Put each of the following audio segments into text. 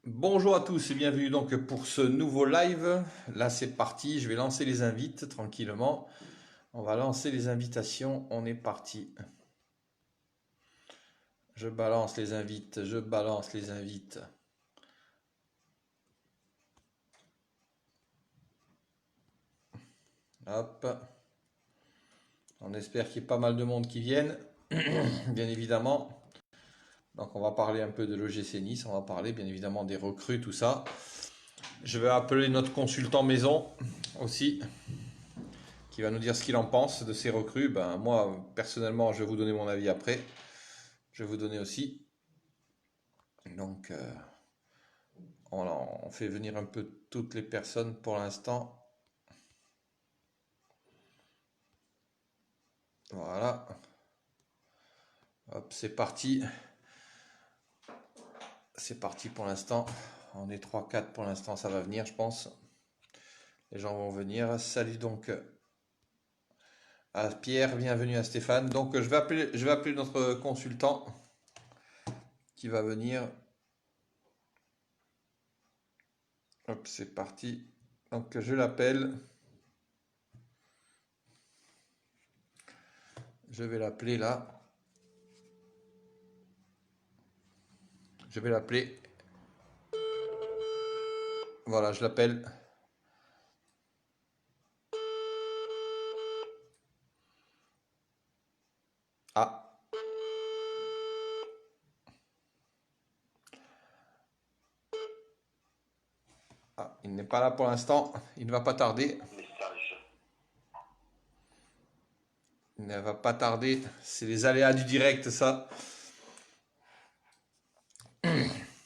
Bonjour à tous et bienvenue donc pour ce nouveau live. Là c'est parti, je vais lancer les invites tranquillement. On va lancer les invitations, on est parti. Je balance les invites, je balance les invites. Hop. On espère qu'il y ait pas mal de monde qui viennent, bien évidemment. Donc on va parler un peu de l'OGC Nice, on va parler bien évidemment des recrues, tout ça. Je vais appeler notre consultant maison aussi, qui va nous dire ce qu'il en pense de ces recrues. Ben, moi, personnellement, je vais vous donner mon avis après. Je vais vous donner aussi. Donc, on fait venir un peu toutes les personnes pour l'instant. Voilà. Hop, c'est parti. C'est parti pour l'instant. On est 3-4 pour l'instant, ça va venir, je pense. Les gens vont venir. Salut donc à Pierre, bienvenue à Stéphane. Donc, je vais appeler notre consultant qui va venir. Hop, c'est parti. Donc, je l'appelle. Je vais l'appeler là. Je vais l'appeler. Voilà, je l'appelle. Ah, ah, il n'est pas là pour l'instant. Il ne va pas tarder. Il ne va pas tarder. C'est les aléas du direct, ça.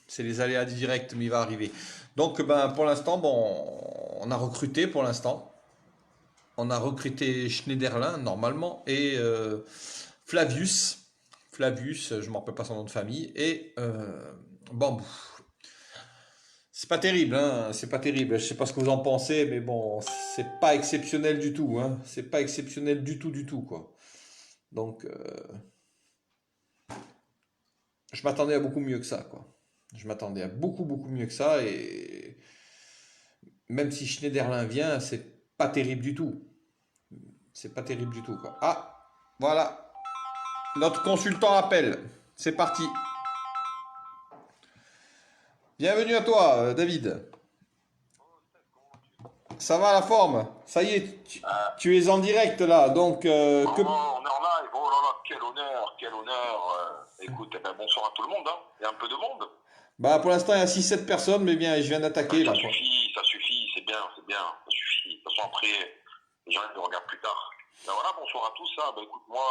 C'est les aléas du direct, mais il va arriver. Donc, ben, pour l'instant, bon, on a recruté pour l'instant. On a recruté Schneiderlin, normalement, et Flavius. Flavius, je ne me rappelle pas son nom de famille, et Bambou. C'est pas terrible, hein, c'est pas terrible. Je sais pas ce que vous en pensez, mais bon, c'est pas exceptionnel du tout, hein. C'est pas exceptionnel du tout, quoi. Donc, je m'attendais à beaucoup mieux que ça, quoi. Je m'attendais à beaucoup mieux que ça, et même si Schneiderlin vient, c'est pas terrible du tout. C'est pas terrible du tout, quoi. Ah, voilà, notre consultant appelle. C'est parti. Bienvenue à toi, David. Ça va la forme? Ça y est, tu es en direct là, donc que... Oh, on est en live, oh là là, quel honneur, quel honneur. Écoute, eh ben, bonsoir à tout le monde, hein. Il y a un peu de monde. Bah pour l'instant il y a 6-7 personnes, mais bien je viens d'attaquer là, quoi. Ça suffit, c'est bien, ça suffit. De toute façon, après, les gens ils le regardent plus tard. Ben voilà, bonsoir à tous. Hein. Ben, écoute, moi,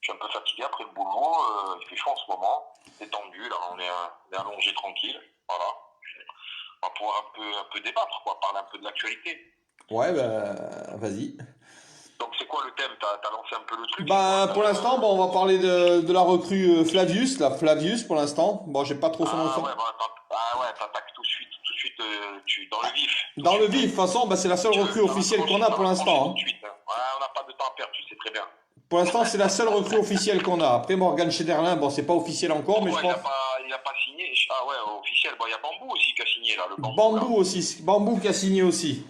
je suis un peu fatigué après le boulot, il fait chaud en ce moment, détendu, là, on est allongé tranquille, voilà. On va pouvoir un peu débattre, quoi, parler un peu de l'actualité. Ouais, bah vas-y. Donc c'est quoi le thème? T'as lancé un peu le truc, c'est quoi? Bah pour l'instant, bon, on va parler de la recrue Flavius, là, Flavius pour l'instant. Bon, j'ai pas trop son nom de Ah famille. ouais, bah, t'attaques tout de suite, dans le vif, tout de Dans le suite. vif, de toute façon, bah, c'est la seule recrue officielle qu'on a pour Tout l'instant, de hein. suite. Hein. Ouais, on n'a pas de temps à perdre, tu sais très bien. Pour l'instant, c'est la seule recrue officielle qu'on a. Après, Morgan Schneiderlin, bon, c'est pas officiel encore, mais je Pourquoi pense. il a pas signé? Ah ouais, officiel. Bon, il y a Bambou aussi qui a signé là, le Bambou là. Bambou aussi, Bambou qui a signé aussi.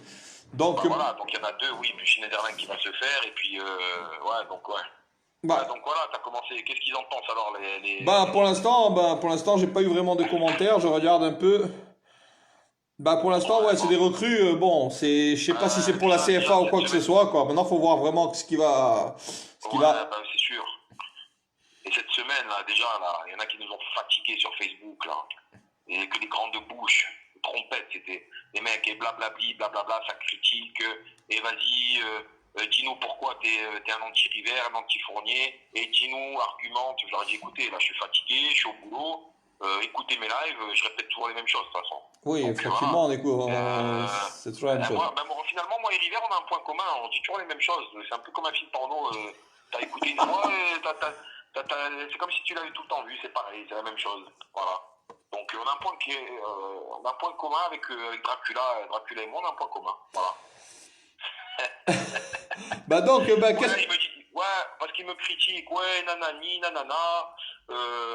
Donc, Bah voilà, donc il y en a deux, oui, puis Schneiderlin qui va se faire, et puis ouais, donc ouais. Ouais, bah, donc voilà, t'as commencé. Qu'est-ce qu'ils en pensent alors bah, pour l'instant, j'ai pas eu vraiment de commentaires. Je regarde un peu. Bah, pour l'instant, Ouais, ouais, c'est des bon. recrues. Bon, je sais pas si c'est pour la Déjà CFA ou quoi cette que ce semaine. soit, quoi. Maintenant, faut voir vraiment ce qui Ouais, va. bah c'est sûr. Et cette semaine là, déjà là, il y en a qui nous ont fatigués sur Facebook là. Et que des grandes bouches, trompettes, c'était les mecs, et blablabli, blablabla, ça critique, et vas-y, dis-nous pourquoi t'es un anti-River, un anti-Fournier, et dis-nous, argumente. Je leur ai dit, écoutez, là je suis fatigué, je suis au boulot, écoutez mes lives, je répète toujours les mêmes choses de toute façon. Oui, Donc voilà. effectivement, Euh, c'est toujours la même chose. Finalement, moi et River, on a un point commun, on dit toujours les mêmes choses. C'est un peu comme un film porno, t'as écouté une fois, c'est comme si tu l'avais tout le temps vu, c'est pareil, c'est la même chose. Voilà. Donc on a un point on a un point commun avec Dracula, Dracula et moi, on a un point commun. Voilà. Bah donc, bah, qu'est-ce Ouais, il me dit, ouais, parce qu'il me critique, ouais, nanani, nanana,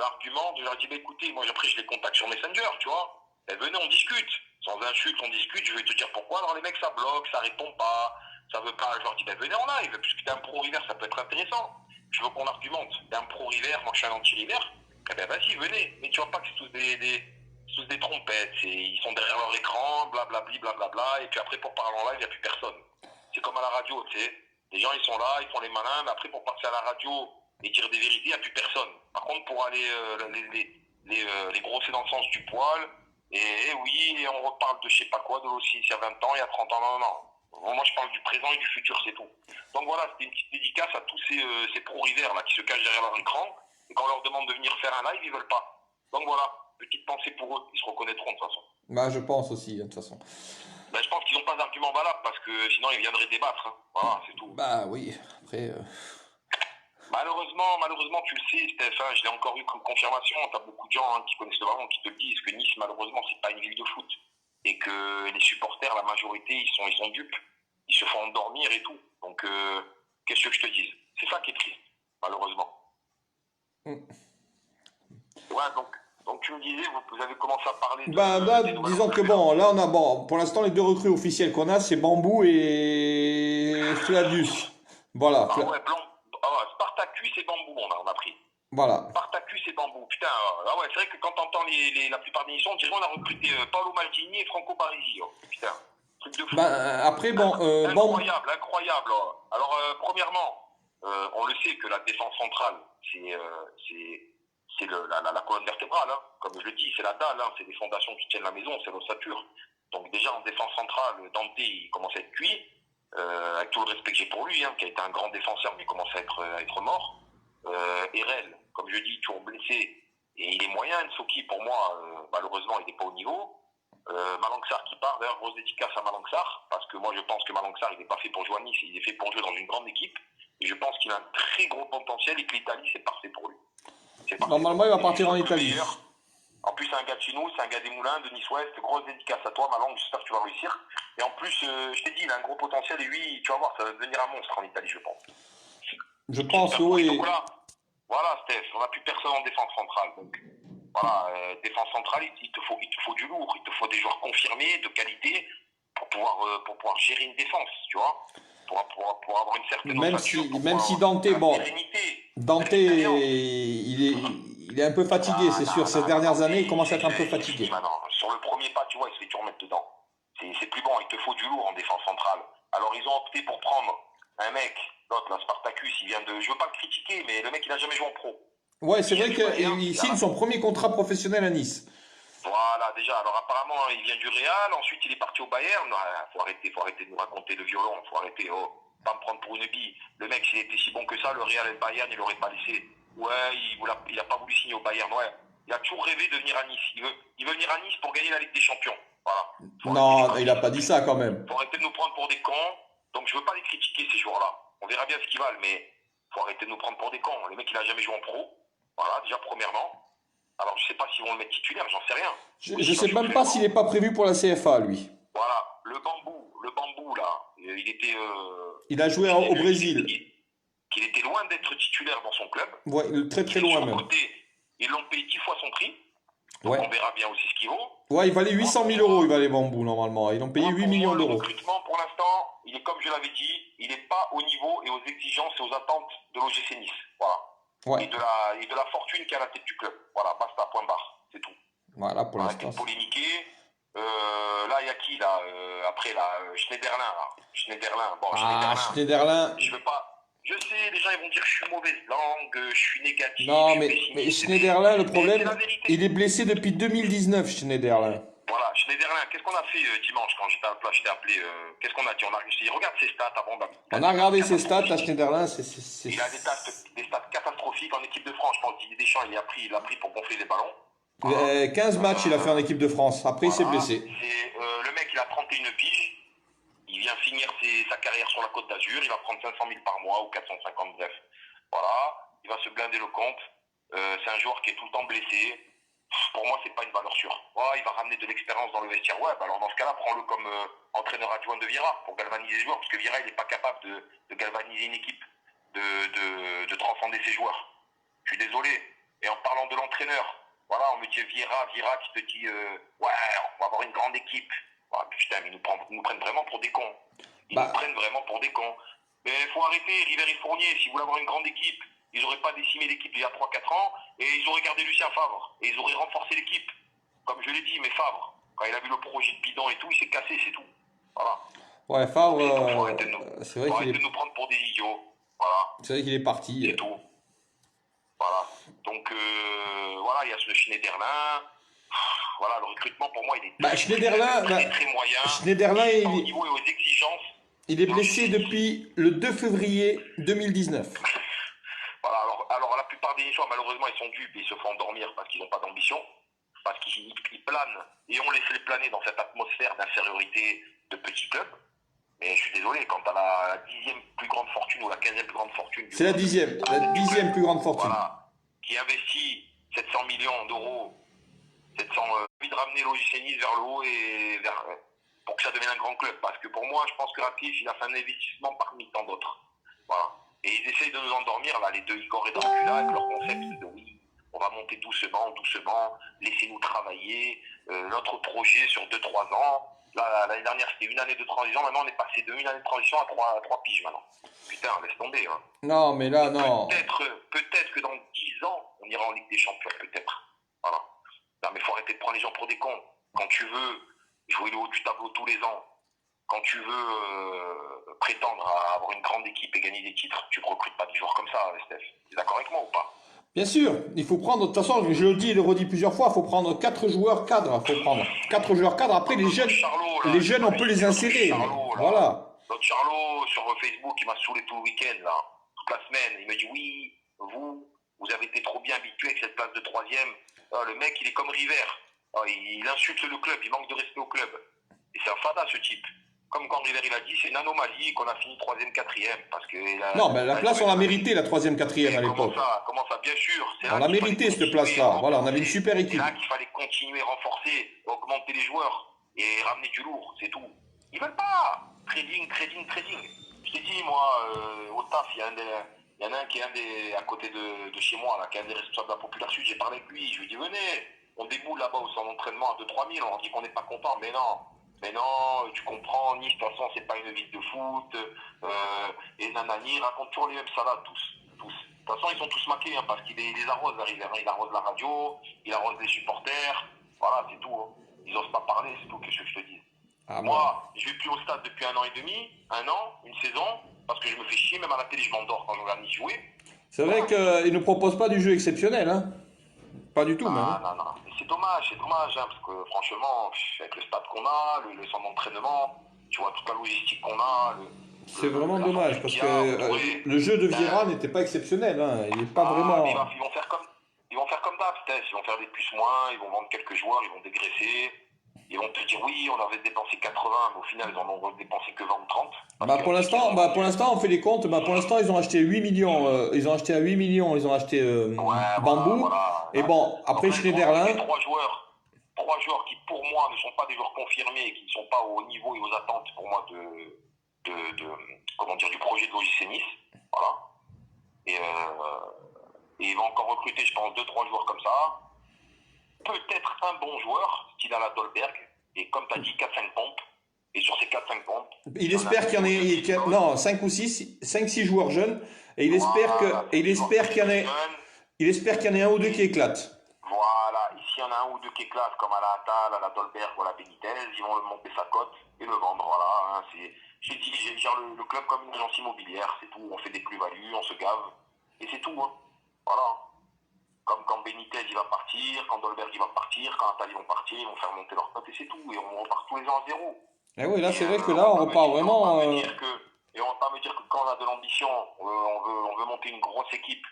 argument. Je leur dis, bah écoutez, moi après je les contacte sur Messenger, tu vois. Ben, venez, on discute. Sans insulte, on discute. Je vais te dire pourquoi. Alors les mecs, ça bloque, ça répond pas, ça veut pas. Je leur dis, ben venez en live, puisque t'es un pro river, ça peut être intéressant. Je veux qu'on argumente. T'es un pro river, moi je suis un anti-river. Eh ben vas-y, venez. Mais tu vois pas que c'est tous des trompettes. Ils sont derrière leur écran, blablabli, blablabla. Et puis après, pour parler en live, il n'y a plus personne. C'est comme à la radio, tu sais. Les gens, ils sont là, ils font les malins, mais après, pour passer à la radio et dire des vérités, il n'y a plus personne. Par contre, pour aller les brosser dans le sens du poil, et oui, on reparle de je sais pas quoi, de l'O6 il y a 20 ans, il y a 30 ans, non, non. Moi, je parle du présent et du futur, c'est tout. Donc voilà, c'était une petite dédicace à tous ces pro-rivers là qui se cachent derrière leur écran, et quand on leur demande de venir faire un live, ils veulent pas. Donc voilà, petite pensée pour eux, ils se reconnaîtront de toute façon. Bah, je pense aussi, de toute façon. Ben, je pense qu'ils n'ont pas d'argument valable parce que sinon ils viendraient débattre. Hein. Voilà, c'est tout. Bah oui, après. Malheureusement, tu le sais, Steph, hein, je l'ai encore eu comme confirmation. Tu as beaucoup de gens qui connaissent le ballon qui te disent que Nice, malheureusement, c'est pas une ville de foot. Et que les supporters, la majorité, ils sont dupes. Ils se font endormir et tout. Donc, qu'est-ce que je te dise? C'est ça qui est triste, malheureusement. Ouais, donc tu me disais, vous avez commencé à parler de. Bah là, disons que bon, là on a bon, pour l'instant les deux recrues officielles qu'on a, c'est Bambou et Flavius. Voilà, Ah ouais, Spartacus et Bambou, on a pris. voilà. Spartacus et Bambou. Putain, ah ouais, c'est vrai que quand t'entends la plupart des émissions, on dirait qu'on a recruté Paolo Maldini et Franco Baresi. Oh. Putain, truc de fou. Bah, après bon, Incroyable, incroyable. Oh. Alors, premièrement, on le sait que la défense centrale, c'est la colonne vertébrale. Hein. Comme je le dis, c'est la dalle, hein. C'est les fondations qui tiennent la maison, c'est l'ossature. Donc déjà en défense centrale, Dante, il commence à être cuit. Avec tout le respect que j'ai pour lui, hein, qui a été un grand défenseur, mais il commence à être mort. Erel, comme je dis, toujours blessé, et il est moyen. Nsoki, pour moi, malheureusement, il n'est pas au niveau. Malanxar qui part, d'ailleurs, grosse dédicace à Malanxar, parce que moi je pense que Malanxar, il n'est pas fait pour jouer à Nice, il est fait pour jouer dans une grande équipe, et je pense qu'il a un très gros potentiel, et que l'Italie, c'est parfait pour lui. Normalement, il va partir en Italie. En plus, c'est un gars de chez nous, c'est un gars des Moulins, de Nice-Ouest. Grosse dédicace à toi, Malang, j'espère que tu vas réussir. Et en plus, je t'ai dit, il a un gros potentiel et lui, tu vas voir, ça va devenir un monstre en Italie, je pense. Je pense, oui. Donc voilà, Steph, on n'a plus personne en défense centrale. Donc voilà, défense centrale, il te faut du lourd, il te faut des joueurs confirmés, de qualité, pour pouvoir gérer une défense, tu vois. Pour avoir une certaine ossature, même si Dante, bon, Dante, il est un peu fatigué, c'est sûr. Ces dernières années, il commence à être un peu fatigué. Sur le premier pas, tu vois, il se fait tout remettre dedans. C'est plus bon, il te faut du lourd en défense centrale. Alors ils ont opté pour prendre un mec, l'autre, là, Spartacus, il vient de. Je veux pas le critiquer, mais le mec, il a jamais joué en pro. Ouais, c'est vrai qu'il signe son premier contrat professionnel à Nice. Voilà, déjà. Alors apparemment, il vient du Real, ensuite il est parti au Bayern. Faut arrêter de nous raconter le violon, faut arrêter, pas me prendre pour une bille. Le mec, s'il était si bon que ça, le Real et le Bayern, il l'aurait pas laissé. Ouais, il a pas voulu signer au Bayern, ouais. Il a toujours rêvé de venir à Nice. Il veut venir à Nice pour gagner la Ligue des Champions. Voilà. Non, il a pas dit ça quand même. Faut arrêter de nous prendre pour des cons. Donc je veux pas les critiquer ces joueurs-là. On verra bien ce qu'ils valent, mais faut arrêter de nous prendre pour des cons. Le mec, il a jamais joué en pro. Voilà, déjà premièrement. Alors je sais pas s'ils vont le mettre titulaire, j'en sais rien. Je sais même pas s'il est pas prévu pour la CFA, lui. Voilà, le bambou là, il était. Il a joué au Brésil. Qu'il était loin d'être titulaire dans son club. Ouais, très très loin même. Ils l'ont payé 10 fois son prix. Donc ouais. On verra bien aussi ce qu'il vaut. Ouais, il valait 800 000 euros, il valait Bambou normalement. Ils l'ont payé 8 millions d'euros. Le recrutement, pour l'instant, il est comme je l'avais dit, il n'est pas au niveau et aux exigences et aux attentes de l'OGC Nice. Voilà. Ouais. Et de la fortune qui est à la tête du club. Voilà, basta, point barre. C'est tout. Voilà, pour l'instant. Arrêtez de polémiquer. Là, il y a qui là après là Schneiderlin. Là. Schneiderlin. Bon, Schneiderlin. Je veux pas. Je sais, les gens ils vont dire que je suis mauvaise langue, je suis négatif. Non, mais Schneiderlin, le problème, il est blessé depuis 2019, Schneiderlin. Voilà, Schneiderlin, qu'est-ce qu'on a fait dimanche quand j'étais à la plage, je t'ai appelé, qu'est-ce qu'on a dit? Regarde ses stats avant. On a regardé ses stats à Schneiderlin, il a des stats catastrophiques en équipe de France. Je pense que Didier Deschamps, il l'a pris pour gonfler les ballons. Voilà. 15 matchs il a fait en équipe de France, après il s'est blessé. Le mec, il a 31 piges. Il vient finir sa carrière sur la Côte d'Azur, il va prendre 500 000 par mois ou 450, bref. Voilà, il va se blinder le compte. C'est un joueur qui est tout le temps blessé. Pour moi, c'est pas une valeur sûre. Il va ramener de l'expérience dans le vestiaire. Ouais, alors dans ce cas-là, prends-le comme entraîneur adjoint de Vieira pour galvaniser les joueurs, parce que Vieira, il n'est pas capable de galvaniser une équipe, de transcender ses joueurs. Je suis désolé. Et en parlant de l'entraîneur, Voilà, on me dit Vieira qui te dit ouais, on va avoir une grande équipe. Ah, putain, mais ils nous prennent vraiment pour des cons. Ils nous prennent vraiment pour des cons. Mais il faut arrêter, Ribéry Fournier, si vous voulez avoir une grande équipe, ils n'auraient pas décimé l'équipe il y a 3-4 ans et ils auraient gardé Lucien Favre. Et ils auraient renforcé l'équipe. Comme je l'ai dit, mais Favre, quand il a vu le projet de bidon et tout, il s'est cassé, c'est tout. Voilà. Ouais, Favre, c'est vrai qu'il est... de nous prendre pour des idiots. Voilà. C'est vrai qu'il est parti. C'est tout. Voilà. Donc, voilà, il y a ce Schneiderlin. Voilà, le recrutement, pour moi, il est très moyen. Schneiderlin, au niveau et aux exigences. Il est blessé depuis le 2 février 2019. Voilà, alors la plupart des joueurs, malheureusement, ils sont dupes et ils se font endormir parce qu'ils n'ont pas d'ambition. Parce qu'ils planent et on laisse les planer dans cette atmosphère d'infériorité de petits clubs. Mais je suis désolé, quand tu as la 10e plus grande fortune ou la 15e plus grande fortune... C'est la 10e plus grande fortune. Voilà, qui investit 700 millions d'euros, envie de ramener l'OGC Nice vers le haut et pour que ça devienne un grand club. Parce que pour moi, je pense que Rapide, il a fait un investissement parmi tant d'autres. Voilà. Et ils essayent de nous endormir, là, les deux Igor et Dracula, avec leur concept de oui, on va monter doucement, laissez-nous travailler, notre projet sur 2-3 ans. Là, l'année dernière, c'était une année de transition. Maintenant, on est passé de une année de transition à 3 piges maintenant. Putain, laisse tomber. Hein. Non, mais là, non. Peut-être que dans 10 ans, on ira en Ligue des Champions, peut-être. Voilà. Non, mais il faut arrêter de prendre les gens pour des cons. Quand tu veux jouer le haut du tableau tous les ans, quand tu veux prétendre à avoir une grande équipe et gagner des titres, tu ne recrutes pas des joueurs comme ça, Steph. Tu es d'accord avec moi ou pas? Bien sûr, il faut prendre, de toute façon, je le dis et le redis plusieurs fois, il faut prendre 4 joueurs cadres. Il faut prendre 4 joueurs cadres. Après, les jeunes, on peut les insérer. Voilà. L'autre Charlot, sur Facebook, il m'a saoulé tout le week-end, là, toute la semaine. Il me dit, oui, vous avez été trop bien habitué avec cette place de 3e. Le mec, il est comme River. Il insulte le club, il manque de respect au club. Et c'est un fada, ce type. Comme quand River, il a dit, c'est une anomalie qu'on a fini 3e, 4e. Parce que non, mais la place, on l'a mérité, la 3e, 4e à l'époque. Comment ça, bien sûr. On l'a mérité, cette place-là. Voilà, on avait une super équipe. C'est là qu'il fallait continuer, renforcer, augmenter les joueurs et ramener du lourd, c'est tout. Ils veulent pas. Trading. Je t'ai dit, moi, au taf, il y en a un qui est à côté de chez moi, là, qui est un des responsables de la Populaire Sud. J'ai parlé avec lui, je lui ai dit, venez, on déboule là-bas au centre d'entraînement à 2-3 000, on leur dit qu'on n'est pas content, mais non, tu comprends, Nice, de toute façon, c'est pas une ville de foot, et nanani, raconte toujours les mêmes salades, tous. De toute façon, ils sont tous maqués, hein, parce qu'il les arrose, il arrose la radio, il arrose les supporters, voilà, c'est tout. Hein. Ils n'osent pas parler, c'est tout, qu'est-ce que je te dis. Ah, moi, je vais plus au stade depuis 1 an et demi, une saison, parce que je me fais chier, même à la télé, je m'endors quand je regarde Nice jouer. C'est vrai qu'ils ne proposent pas du jeu exceptionnel, hein. Pas du tout, même. Non. Mais c'est dommage, hein, parce que franchement, avec le stade qu'on a, le centre d'entraînement, tu vois, toute la logistique qu'on a. C'est vraiment dommage, parce que le jeu de Vieira n'était pas exceptionnel, hein. Il n'est pas vraiment. Ils vont faire comme d'hab, ils vont faire des plus moins, ils vont vendre quelques joueurs, ils vont dégraisser. Ils vont te dire oui, on avait dépensé 80, mais au final, ils en ont dépensé que 20 ou 30. Pour l'instant, on fait les comptes. Pour l'instant, ils ont acheté 8 millions. Ils ont acheté à 8 millions, ils ont acheté Bambou. Voilà. Et bon, après Schneiderlin. 3 joueurs qui, pour moi, ne sont pas des joueurs confirmés et qui ne sont pas au niveau et aux attentes, pour moi, du projet de l'OGC Nice. Voilà. Et ils vont encore recruter, je pense, 2-3 joueurs comme ça. Peut-être un bon joueur, style à la Dolberg, et comme tu as dit, 4-5 pompes. Et sur ces 4-5 pompes... Il espère qu'il y en ait 5 ou 6, 5-6 joueurs jeunes, et il espère qu'il y en ait un ou deux qui éclatent. Voilà, et s'il y en a un ou deux qui éclatent, comme à la Attal, à la Dolberg ou à la Benitez, ils vont monter sa cote et le vendre. Voilà, hein, j'ai dit, je gère le club comme une agence immobilière, c'est tout. On fait des plus-values, on se gave, et c'est tout. Hein. Voilà. Comme quand Benitez il va partir, quand Dolberg il va partir, quand Attal ils vont partir, ils vont faire monter leur cote et c'est tout. Et on repart tous les ans à zéro. Et oui, là c'est vrai que là on repart vraiment... Et on va pas me dire que quand on a de l'ambition, on veut monter une grosse équipe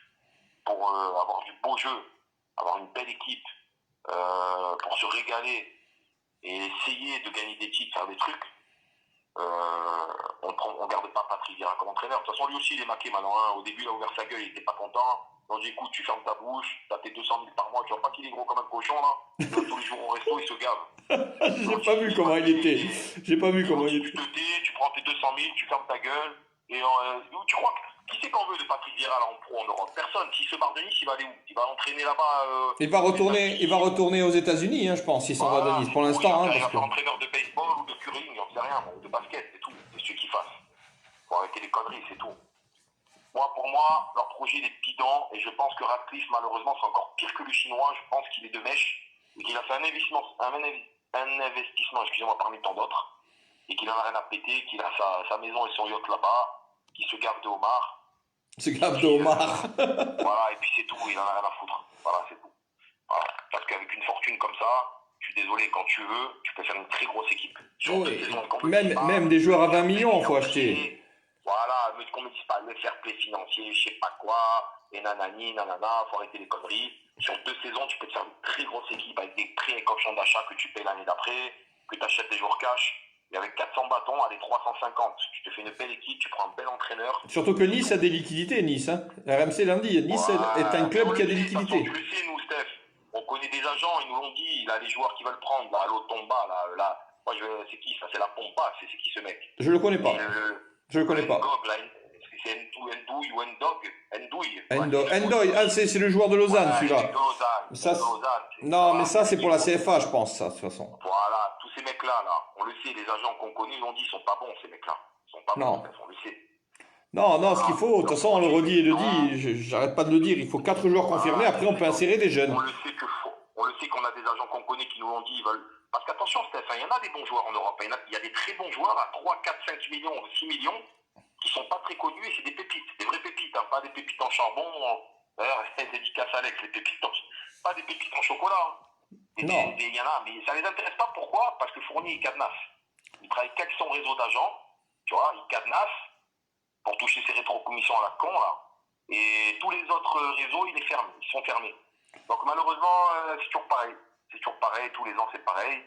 pour avoir du beau jeu, avoir une belle équipe, pour se régaler et essayer de gagner des titres, faire des trucs. On garde pas Patrick Vieira comme entraîneur. De toute façon, lui aussi, il est maqué maintenant. Hein. Au début, il a ouvert sa gueule, il était pas content. On dit, écoute, tu fermes ta bouche, t'as tes 200 000 par mois, tu vois pas qu'il est gros comme un cochon, là. Tous les jours au resto, il se gave. J'ai pas vu comment il était. Tu te tais, tu prends tes 200 000, tu fermes ta gueule, Et tu crois que, qui c'est qu'on veut de Patrick Vieira là en pro en Europe? Personne. S'il se barre de Nice, il va aller où? Il va entraîner là-bas. Il va retourner aux États-Unis, hein, je pense, s'il s'en va de Nice. Pour l'instant, hein, il va parce que... faire entraîneur de baseball ou de curling, j'en sais rien, de basket, c'est tout. C'est ce qu'il fasse. Faut arrêter les conneries, c'est tout. Moi, pour moi, leur projet il est bidon et je pense que Radcliffe, malheureusement, c'est encore pire que le Chinois. Je pense qu'il est de mèche et qu'il a fait un investissement, excusez-moi, parmi tant d'autres, et qu'il en a rien à péter, qu'il a sa maison et son yacht là-bas, qu'il se gave de homard. Se gave de homard. Voilà, et puis c'est tout, il en a rien à foutre. Voilà, c'est tout. Voilà. Parce qu'avec une fortune comme ça, je suis désolé, quand tu veux, tu peux faire une très grosse équipe. Oui, même des joueurs à 20 millions, il faut acheter. Voilà, mais qu'on me dise pas le fair play financier, je sais pas quoi, et nanani, nanana, faut arrêter les conneries. Sur 2 saisons, tu peux te faire une très grosse équipe avec des prix et options d'achat que tu payes l'année d'après, que tu achètes des joueurs cash. Et avec 400 bâtons, allez, 350. Tu te fais une belle équipe, tu prends un bel entraîneur. Surtout que Nice a des liquidités, Nice. Hein. RMC lundi, Nice est un club qui a des liquidités. Tu le sais, nous, Steph. On connaît des agents, ils nous l'ont dit, là, les joueurs qui veulent prendre, là, l'Otomba, là. Moi, c'est qui ça? C'est la Pompa, c'est qui ce mec? Je le connais pas. Je le connais pas. C'est Ndouille ou Ndouille. Endoy, ah, c'est le joueur de Lausanne, celui-là. Non, mais ça, c'est pour la CFA, je pense, ça, de toute façon. Voilà, tous ces mecs-là, là, on le sait, les agents qu'on connaît, ils l'ont dit, ils sont pas bons, ces mecs-là. Ils sont pas bons, on le sait. Non, ce qu'il faut, de toute façon, on le redit et le dit, j'arrête pas de le dire, il faut 4 joueurs confirmés, après on peut insérer des jeunes. On le sait qu'on a des agents qu'on connaît qui nous l'ont dit, ils veulent... Parce qu'attention, Steph, il y en a des bons joueurs en Europe, il y a des très bons joueurs à 3, 4, 5 millions, 6 millions, qui sont pas très connus et c'est des pépites, des vraies pépites, hein, pas des pépites en charbon, d'ailleurs, dédicace à Alex, les pépites pas des pépites en chocolat. Non. Il y en a, mais ça les intéresse pas, pourquoi? Parce que Fournier, il cadenasse. Il travaille qu'avec son réseau d'agents, tu vois, il cadenasse pour toucher ses rétrocommissions à la con, là. Et tous les autres réseaux, ils sont fermés. Donc malheureusement, c'est toujours pareil. C'est toujours pareil, tous les ans c'est pareil.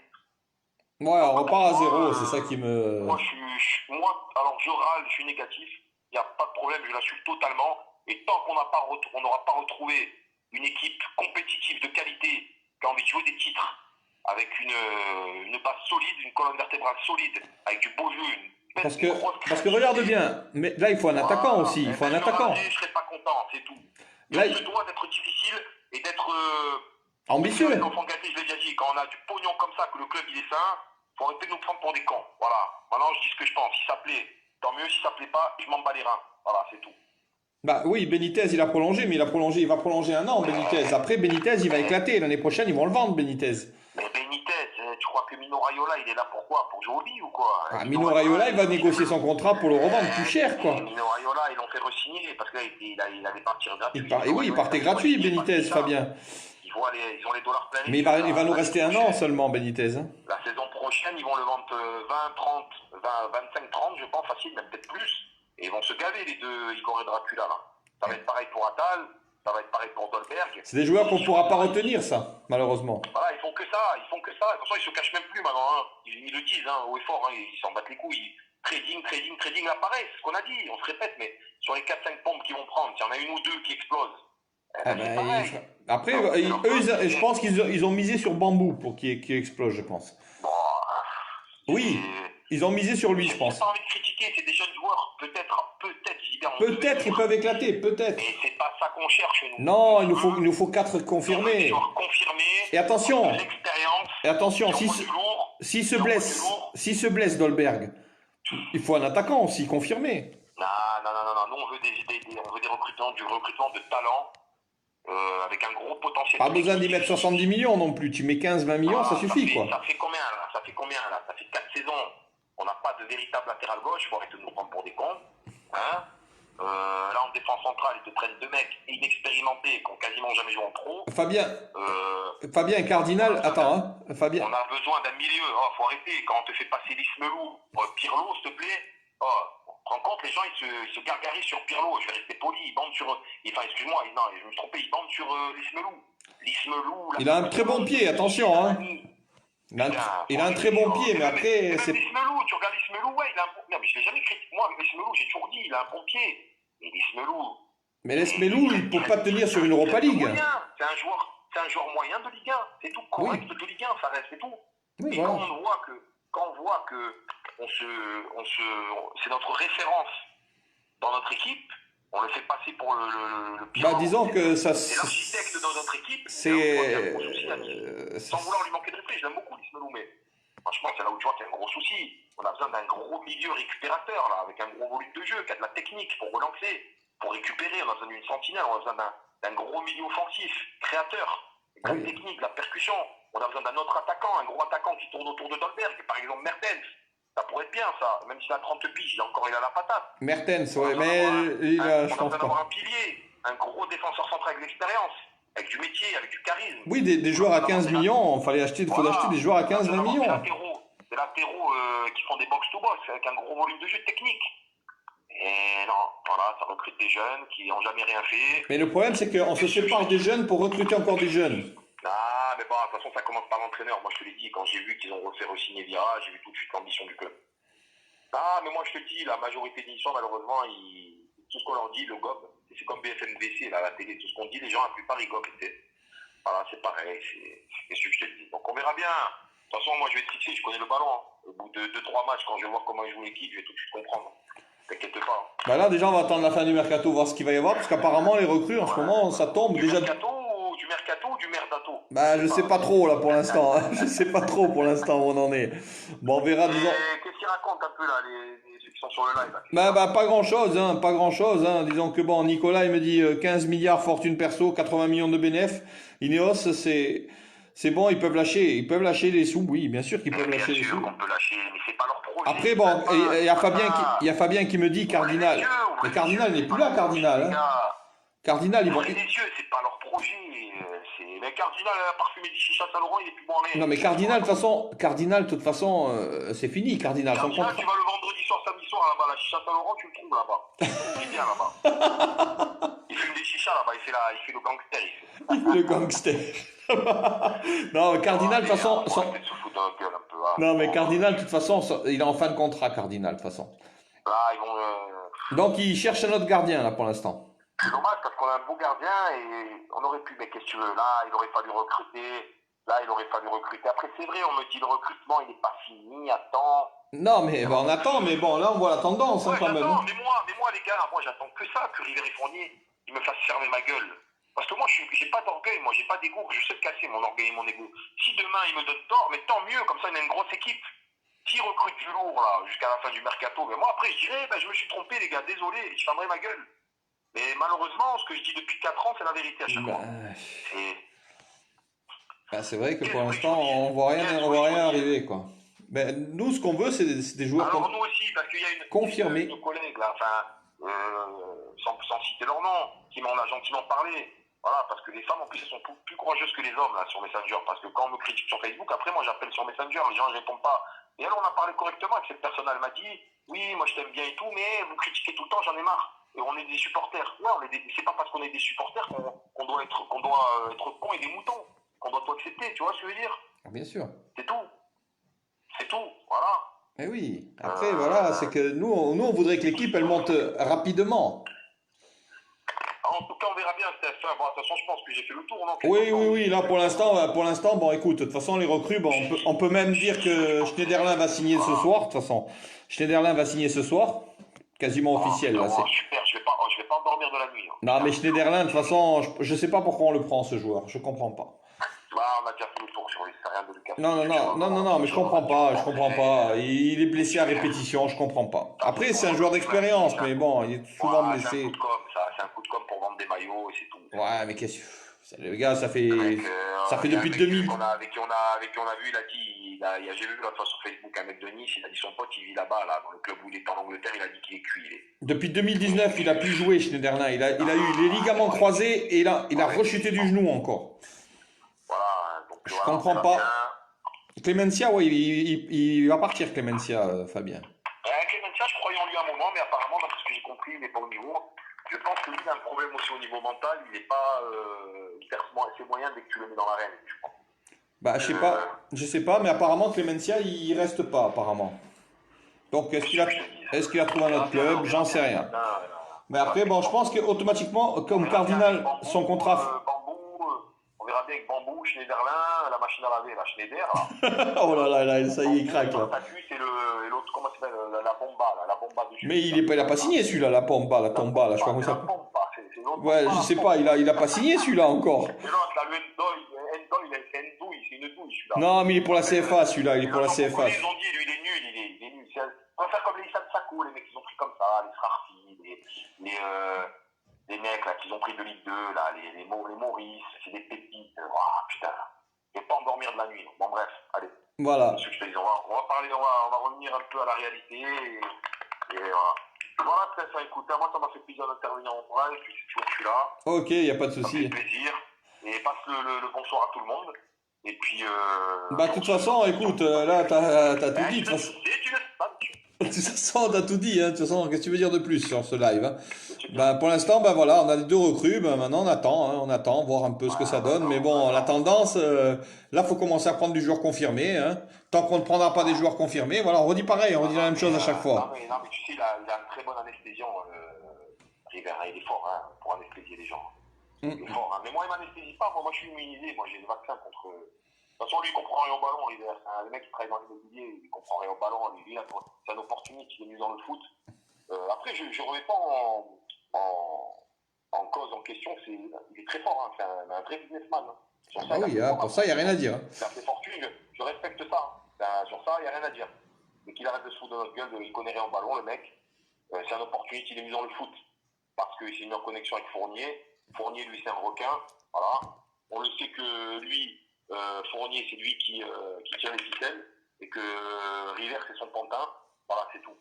Ouais, on repart à zéro, c'est ça qui me... Moi, alors je râle, je suis négatif, il n'y a pas de problème, je l'assume totalement. Et tant qu'on n'aura pas retrouvé une équipe compétitive de qualité qui a envie de jouer des titres, avec une base solide, une colonne vertébrale solide, avec du beau jeu, parce que regarde bien, mais là il faut un attaquant aussi, il faut un attaquant. Je ne serais pas content, c'est tout. Là, il se doit d'être difficile et d'être ambitieux. L'enfant gâté, je l'ai déjà dit, quand on a du pognon comme ça, que le club il est sain, faut arrêter de nous prendre pour des cons. Voilà. Maintenant, je dis ce que je pense. Si ça plaît, tant mieux. Si ça plaît pas, je m'en bats les reins. Voilà, c'est tout. Bah oui, Benitez, il a prolongé, mais il va prolonger 1 an, Benitez. Après, Benitez, il va éclater. L'année prochaine, ils vont le vendre, Benitez. Mais Benitez, tu crois que Mino Raiola, il est là pour quoi? Pour jouer au billes ou quoi? Mino Raiola, il va négocier son contrat pour le revendre plus cher, quoi. Mino Raiola, ils l'ont fait re-signer parce qu'il allait partir gratuit. Il partait gratuit, Benitez, Fabien. Ils ont les dollars pleins. Mais il va nous rester 1 an seulement, Benitez. Hein. La saison prochaine, ils vont le vendre 25-30, je pense, facile, même peut-être plus. Et ils vont se gaver, les deux Igor et Dracula, là. Ça va être pareil pour Attal, ça va être pareil pour Dolberg. C'est des joueurs qu'on ne pourra pas retenir, ça, malheureusement. Voilà, ils font que ça. De toute façon, ils se cachent même plus maintenant. Hein. Ils le disent, haut et fort, ils s'en battent les couilles. Trading, là, pareil, c'est ce qu'on a dit, on se répète, mais sur les 4-5 pompes qu'ils vont prendre, s'il y en a une ou deux qui explosent, après, eux, je pense qu'ils ont misé sur Bambou pour qu'il explose, je pense. Bon, oui, ils ont misé sur lui, je pense. J'ai pas envie de critiquer, c'est des jeunes joueurs, peut-être ils peuvent éclater, peut-être. Mais c'est pas ça qu'on cherche, nous. Non, il nous faut 4 confirmés. Des joueurs confirmés. Et attention, s'il se blesse Dolberg, il faut un attaquant aussi confirmé. Non, nous on veut du recrutement de talent. Avec un gros potentiel. Pas besoin d'y mettre 70 millions non plus, tu mets 15-20 millions, ça suffit quoi. Ça fait combien là? Ça fait 4 saisons, on n'a pas de véritable latéral gauche, il faut arrêter de nous prendre pour des cons. Hein, là en défense centrale, ils te prennent 2 mecs inexpérimentés qui n'ont quasiment jamais joué en pro. Fabien Cardinal, attends, hein, Fabien. On a besoin d'un milieu, faut arrêter, quand on te fait passer Lismelou, Pirlo s'il te plaît, rends compte, les gens ils se gargarisent sur Pirlo, je vais rester poli, ils bandent sur. Enfin, excuse-moi, non, je me suis trompé, ils bandent sur Lismelou. Il a un très bon pied, attention, hein. Il a un très bon pied, mais après. Lismelou, tu regardes Lismelou, ouais, il a un bon. Non, mais je l'ai jamais critiqué. Moi, Lismelou, j'ai toujours dit, il a un bon pied. Mais Lismelou. Mais Lismelou, il ne peut pas tenir sur une Europa League. C'est un joueur moyen de Ligue 1, c'est tout, correct de Ligue 1, ça reste, c'est tout. Oui, et voilà. Quand on voit que c'est notre référence dans notre équipe, on le fait passer pour le pire. Bah, disons que ça. Et l'architecte de notre équipe, c'est. il y a un gros souci là-dessus. Sans vouloir lui manquer de respect, je l'aime beaucoup, Lismelou, mais franchement, c'est là où tu vois qu'il y a un gros souci. On a besoin d'un gros milieu récupérateur, là, avec un gros volume de jeu, qui a de la technique pour relancer, pour récupérer. On a besoin d'une sentinelle, on a besoin d'un gros milieu offensif, créateur, de la technique, de la percussion. On a besoin d'un autre attaquant, un gros attaquant qui tourne autour de Dolberg, par exemple Mertens. Ça pourrait être bien, ça. Même s'il a 30 piges, il a la patate. Mertens, ouais, mais je pense pas. On a besoin d'avoir un pilier, un gros défenseur central avec de l'expérience, avec du métier, avec du charisme. Oui, des joueurs à 15 millions, il fallait acheter, acheter des joueurs à 15-20 millions. Des latéraux qui font des box-to-box, avec un gros volume de jeu technique. Et non, voilà, ça recrute des jeunes qui n'ont jamais rien fait. Mais le problème, c'est qu'on se sépare des jeunes pour recruter encore des jeunes. Ah, mais bon, de toute façon, ça commence par l'entraîneur. Moi, je te l'ai dit, quand j'ai vu qu'ils ont refait re-signer Vieira, j'ai vu tout de suite l'ambition du club. Ah, mais moi, je te dis, la majorité des histoires, malheureusement, tout ce qu'on leur dit, le gobe, c'est comme BFM-VC, là, à la télé, tout ce qu'on dit, les gens, la plupart, ils gobent. Voilà, c'est pareil, c'est ce que je te dis. Donc, on verra bien. De toute façon, moi, je vais trixer, je connais le ballon. Hein. Au bout de 2-3 matchs, quand je vais voir comment ils jouent l'équipe, je vais tout de suite comprendre. T'inquiète pas. Bah là, déjà, on va attendre la fin du mercato, voir ce qu'il va y avoir, parce qu'apparemment, les recrues, en ce moment, ça tombe déjà. Du mercato ou du merdato? Bah, je sais pas trop, là, pour l'instant. Je sais pas trop, pour l'instant, où on en est. Bon, on verra, disons. Qu'est-ce qu'ils racontent un peu, là, ceux qui sont sur le live là, bah, pas grand-chose, hein, pas grand-chose. Hein. Disons que, bon, Nicolas, il me dit 15 milliards fortune perso, 80 millions de bénéfices. Ineos, c'est bon, ils peuvent lâcher les sous, oui, bien sûr qu'ils peuvent lâcher les sous. Bien sûr qu'on peut lâcher, mais c'est pas leur projet. Après, bon, il y a Fabien qui me dit Cardinal. Mais Cardinal n'est plus là, Cardinal. Hein. Cardinal, ils vont. Les yeux, c'est pas leur projet. Mais Cardinal a parfumé du chicha Saint-Laurent, il est plus bon en l'air. Non, mais Cardinal, de toute façon, c'est fini, Cardinal. Cardinal, tu vas le vendredi soir, samedi soir, là-bas, la chicha Saint-Laurent, tu le trouves là-bas. Il est bien là-bas. Il fume des chichas là-bas, il fait le gangster. Il fait le gangster. Non, Cardinal, de toute façon. Non, mais Cardinal, de toute façon, il est en fin de contrat, Cardinal, de toute façon. Là, ils vont. Donc, il cherche un autre gardien, là, pour l'instant. C'est dommage parce qu'on a un beau gardien et on aurait pu, mais qu'est-ce que tu veux, là, il aurait fallu recruter. Après, c'est vrai, on me dit le recrutement, il n'est pas fini, attends. Non, mais on attend, mais bon, là, on voit la tendance, hein, quand même. Mais moi, les gars, moi, j'attends que ça, que Ribéry-Fournier, il me fasse fermer ma gueule. Parce que moi, j'ai pas d'orgueil, moi, j'ai pas d'égo, je sais le casser, mon orgueil et mon égo. Si demain, il me donne tort, mais tant mieux, comme ça, il a une grosse équipe. S'il recrute du lourd, là, jusqu'à la fin du mercato, mais moi, après, je dirais, je me suis trompé, les gars, désolé, je fermerai ma gueule. Mais malheureusement, ce que je dis depuis 4 ans, c'est la vérité à chaque fois. C'est vrai que pour l'instant, on voit rien arriver, quoi. Ben, nous, ce qu'on veut, c'est des joueurs. Alors, nous aussi, parce qu'il y a une collègue, là, sans citer leur nom, qui m'en a gentiment parlé. Voilà, parce que les femmes, en plus, elles sont plus courageuses que les hommes, là, sur Messenger. Parce que quand on me critique sur Facebook, après, moi, j'appelle sur Messenger, les gens ne répondent pas. Et alors, on a parlé correctement avec cette personne, elle m'a dit, oui, moi, je t'aime bien et tout, mais vous critiquez tout le temps, j'en ai marre. Et on est des supporters. Ouais, c'est pas parce qu'on est des supporters qu'on doit être cons et des moutons. Qu'on doit tout accepter, tu vois ce que je veux dire? Bien sûr. C'est tout, voilà. Mais oui, après, voilà, c'est que nous, on voudrait que l'équipe, elle monte rapidement. En tout cas, on verra bien, Steph. Bon, de toute façon, je pense que j'ai fait le tour, non? Oui, là, pour l'instant, bon, écoute, de toute façon, les recrues, bon, on peut même dire que Schneiderlin va signer ce soir, de toute façon. Schneiderlin va signer ce soir, quasiment officiel, là. Super, je vais pas dormir de la nuit. Hein. Non, mais Schneiderlin, de toute façon, je sais pas pourquoi on le prend, ce joueur, je comprends pas. On a déjà fait le tour sur lui, c'est rien de Lucas. Non, mais je comprends pas. Il est blessé à répétition, je comprends pas. Après, c'est un joueur d'expérience, mais bon, il est souvent blessé. C'est un coup de com' pour vendre des maillots et c'est tout. Ouais, mais qu'est-ce que... Le gars, ça fait depuis 2000. Avec qui on a vu, il a dit, j'ai vu l'autre fois sur Facebook un mec de Nice, il a dit son pote, il vit là-bas, là, dans le club où il est en Angleterre, il a dit qu'il est cuit. Depuis 2019, il a plus joué, Schneiderlin. Il a eu les ligaments croisés et il a rechuté du genou encore. Voilà, donc je comprends pas. Clémencia, ouais, il va partir, Clémencia, Fabien. Clémencia, je croyais en lui à un moment, mais apparemment, d'après ce que j'ai compris, il n'est pas au niveau. Je pense que lui, il a un problème aussi au niveau mental, il n'est pas. Il perd ses moyens dès que tu le mets dans l'arène, je crois. Bah, je sais pas, mais apparemment, Clémencia, il reste pas, apparemment. Donc, est-ce qu'il a trouvé un autre club? J'en sais rien. Mais après, bon, je pense qu'automatiquement, comme Cardinal, son contrat. On verra matin avec Bambou, Schneiderlin, la machine à laver, la Schneider, là. Oh là là, ça y est, il craque là. C'est l'autre, comment ça s'appelle, la bomba de jus. Mais il a pas signé celui-là, la pomba, la tomba, là, je sais pas comment ça s'appelle. Ouais, je sais pas, il a pas signé celui-là encore. Et l'autre, là, le Endoi, c'est une douille, celui-là. Non, mais il est pour la CFA celui-là, il est pour la CFA. Ils ont dit, lui, il est nul. On va faire comme les Issa de Sako, les mecs, ils ont pris comme ça, les Srarfi, les mecs, là, qui ont pris de Ligue 2, là, les Maurice, c'est des pépites. Oh, putain. Je vais pas endormir de la nuit. Bon, bref, allez. Voilà. C'est ce que je te dis. On va parler, on va revenir un peu à la réalité. Et voilà. Voilà, ça, écoute, moi, ça m'a fait plaisir d'intervenir en vrai. Je suis là. Ok, il n'y a pas de souci. Ça me fait plaisir. Et passe le bonsoir à tout le monde. Et puis. Bah, de toute façon, écoute, là, t'as tout dit. Tu laisses pas, De toute façon, t'as tout dit, hein. De toute façon, qu'est-ce que tu veux dire de plus sur ce live, hein? Bah, pour l'instant, bah voilà, on a les 2 recrues, bah, maintenant on attend, voir un peu ce que ça donne, mais bon, la tendance, là, faut commencer à prendre du joueur confirmé, hein. Tant qu'on ne prendra pas des joueurs confirmés, voilà, on redit pareil, on redit la même chose à chaque fois. Non, mais tu sais, il a un très bon anesthésiant, River, il est fort, hein, pour anesthésier les gens. Il est fort, hein. Mais moi, il m'anesthésie pas, moi, je suis immunisé, moi, j'ai le vaccin contre. De toute façon, lui, il comprend rien au ballon, River. C'est un mec qui travaille dans l'immobilier, il comprend rien au ballon. Lui, c'est un opportuniste qui est venu dans le foot. Après, je ne remets pas en cause, en question. Il est très fort, hein. C'est un vrai businessman. Hein. Ça, ah oui, hein, pour ça, il n'y a rien à dire. Il a fait fortune, je respecte ça. Sur ça, il n'y a rien à dire. Mais qu'il arrête de se foutre de notre gueule, il connaît rien au ballon, le mec. C'est un opportuniste, il est venu dans le foot. Parce qu'il s'est mis en connexion avec Fournier. Fournier, lui, c'est un requin. Voilà. On le sait que lui. Fournier, c'est lui qui tient les ficelles et que River, c'est son pantin. Voilà, c'est tout.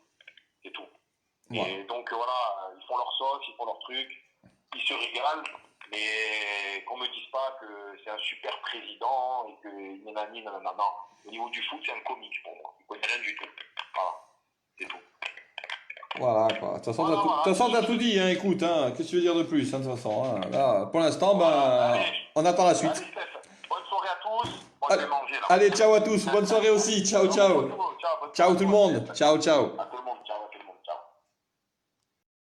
C'est tout. Ouais. Et donc, voilà, ils font leur sauce, ils font leur truc, ils se régalent, mais qu'on me dise pas que c'est un super président et que nanani, nanana. Non. Au niveau du foot, c'est un comique pour moi. Il connaît rien du tout. Voilà, c'est tout. Voilà, quoi. De toute façon, t'as tout dit, hein, écoute, hein. Qu'est-ce que tu veux dire de plus, hein, de toute façon, hein. Là, pour l'instant, on attend la suite. Allez, bonne soirée à tous. Moi, je vais manger, là. Allez, ciao à tous. Bonne soirée aussi. Ciao, ciao. Ciao tout le monde. Ciao, ciao.